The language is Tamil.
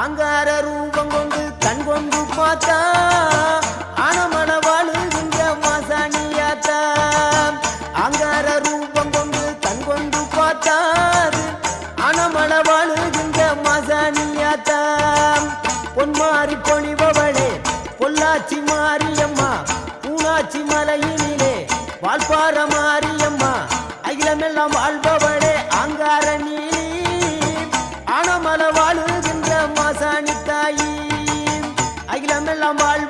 ஆங்கார ரூபம் கொண்டு கண் கொண்டு பார்த்தா ஆனமன வாழுகின்ற மாசாணியாத்தா ஆங்கார ரூபம் கொண்டு கண் கொண்டு பார்த்தா ஆனமன வாழுகின்ற மாசாணியாத்தா பொன்மாறி பொழிபவளே பொள்ளாச்சி மாரியம்மா பூனாச்சி மலையினிலே வால்பார மாரியம்மா அகிலமெல்லாம் வாழ்பவளே ஆங்கார நீலி ஆனமல வாழுகின்ற மாசாணி தாயி அகிலமெல்லாம் வாழ்